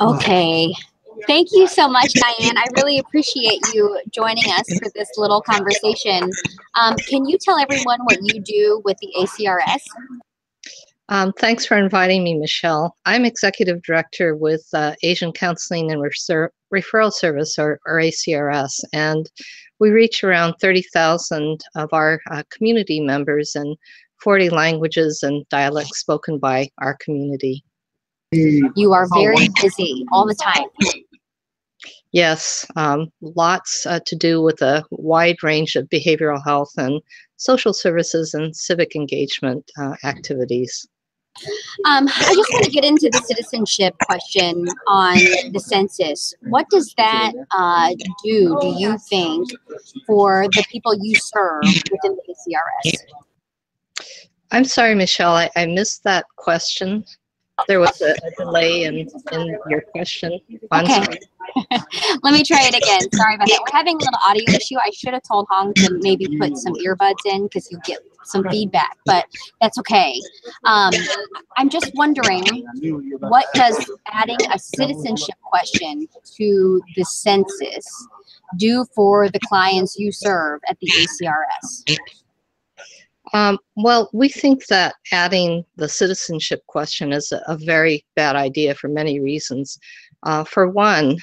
Okay. Thank you so much, Diane. I really appreciate you joining us for this little conversation. Can you tell everyone what you do with the ACRS? Thanks for inviting me, Michelle. I'm Executive Director with Asian Counseling and Referral Service, or ACRS, and we reach around 30,000 of our community members in 40 languages and dialects spoken by our community. You are very busy all the time. Yes, lots to do with a wide range of behavioral health and social services and civic engagement activities. I just want to get into the citizenship question on the census. What does that do you think, for the people you serve within the ACRS? I'm sorry, Michelle, I missed that question. There was a delay in your question. Okay. Let me try it again. Sorry about that. We're having a little audio issue. I should have told Hong to maybe put some earbuds in because you get some feedback, but that's okay. I'm just wondering, what does adding a citizenship question to the census do for the clients you serve at the ACRS? Well, we think that adding the citizenship question is a very bad idea for many reasons. For one,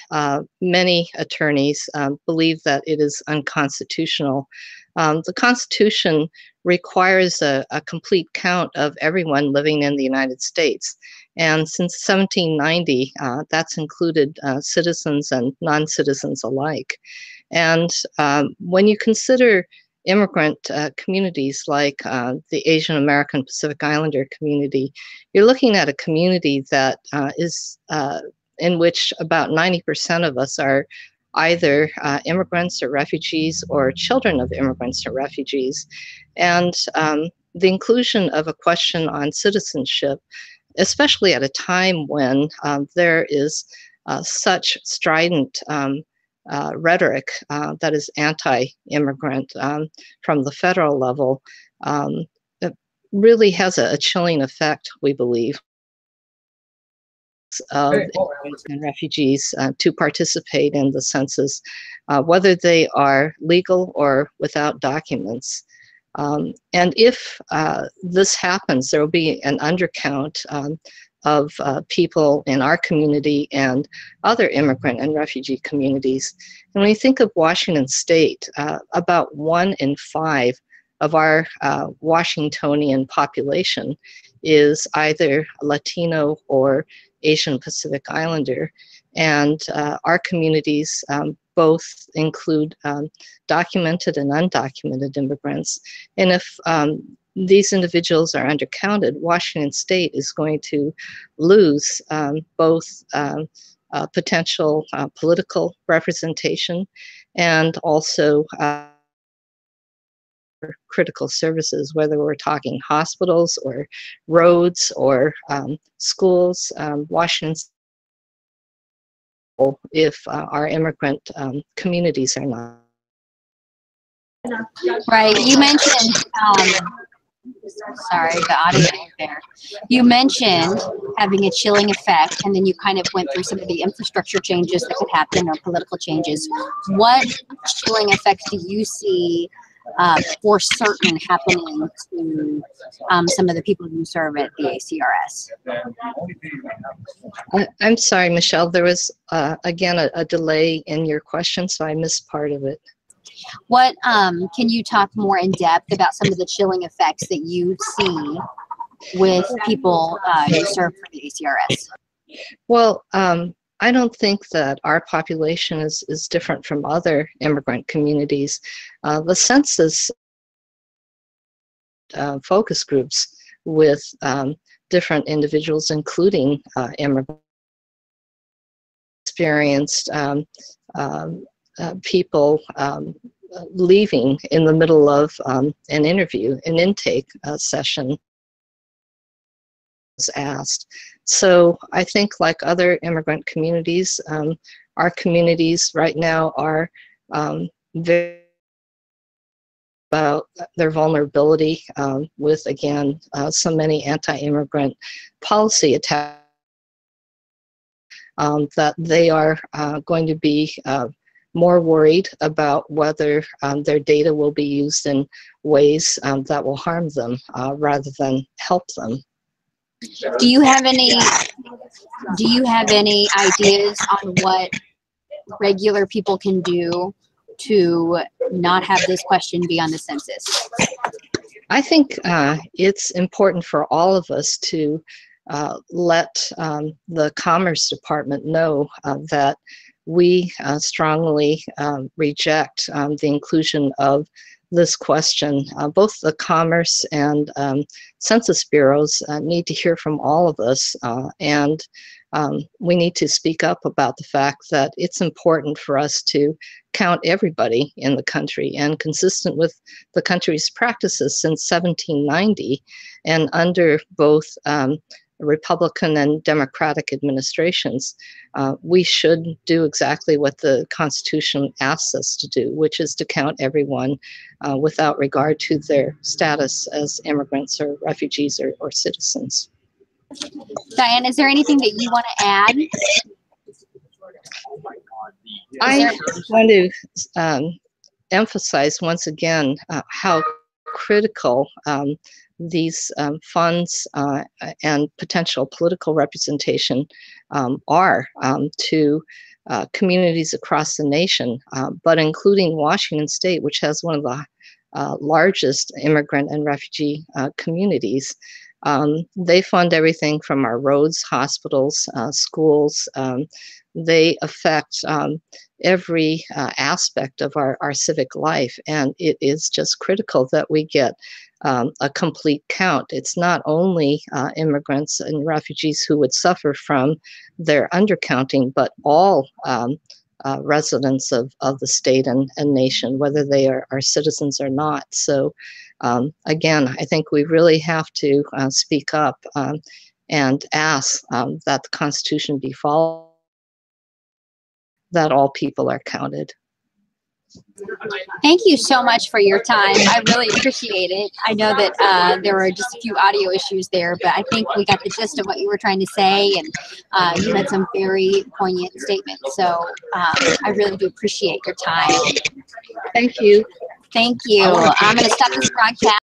many attorneys believe that it is unconstitutional. The Constitution requires a complete count of everyone living in the United States. And since 1790, that's included citizens and non-citizens alike. And when you consider immigrant communities like the Asian American Pacific Islander community, you're looking at a community that is in which about 90% of us are either immigrants or refugees or children of immigrants or refugees. And the inclusion of a question on citizenship, especially at a time when there is such strident rhetoric that is anti-immigrant from the federal level, it really has a chilling effect, we believe, of immigrants and refugees to participate in the census, whether they are legal or without documents. And if this happens, there will be an undercount of people in our community and other immigrant and refugee communities. And when you think of Washington State, about 1 in 5 of our Washingtonian population is either Latino or Asian Pacific Islander. And our communities both include documented and undocumented immigrants. And if these individuals are undercounted, Washington State is going to lose both potential political representation and also critical services, whether we're talking hospitals or roads or schools. Washington, if our immigrant communities are not. Right. You mentioned, sorry, the audio there. You mentioned having a chilling effect, and then you kind of went through some of the infrastructure changes that could happen or political changes. What chilling effects do you see for certain happening to some of the people you serve at the ACRS? I'm sorry, Michelle, there was, again, a delay in your question, so I missed part of it. What can you talk more in depth about some of the chilling effects that you see with people who serve for the ACRS? Well, I don't think that our population is different from other immigrant communities. The census focus groups with different individuals, including immigrants, experienced people leaving in the middle of an interview, an intake session was asked. So I think, like other immigrant communities, our communities right now are very about their vulnerability with, again, so many anti-immigrant policy attacks that they are going to be more worried about whether their data will be used in ways that will harm them rather than help them. Do you have any ideas on what regular people can do to not have this question be on the census? I think it's important for all of us to let the Commerce Department know that we strongly reject the inclusion of this question. Both the Commerce and Census Bureaus need to hear from all of us, and we need to speak up about the fact that it's important for us to count everybody in the country, and consistent with the country's practices since 1790 and under both Republican and Democratic administrations, we should do exactly what the Constitution asks us to do, which is to count everyone without regard to their status as immigrants or refugees or citizens. Diane, is there anything that you want to add? I want to emphasize once again how critical these funds and potential political representation are to communities across the nation, but including Washington State, which has one of the largest immigrant and refugee communities. They fund everything from our roads, hospitals, schools. They affect every aspect of our civic life, and it is just critical that we get a complete count. It's not only immigrants and refugees who would suffer from their undercounting, but all residents of the state and nation, whether they are citizens or not. So again, I think we really have to speak up and ask that the Constitution be followed, that all people are counted. Thank you so much for your time. I really appreciate it. I know that there were just a few audio issues there, but I think we got the gist of what you were trying to say, and you had some very poignant statements. So I really do appreciate your time. Thank you. Thank you. I'm going to stop this broadcast.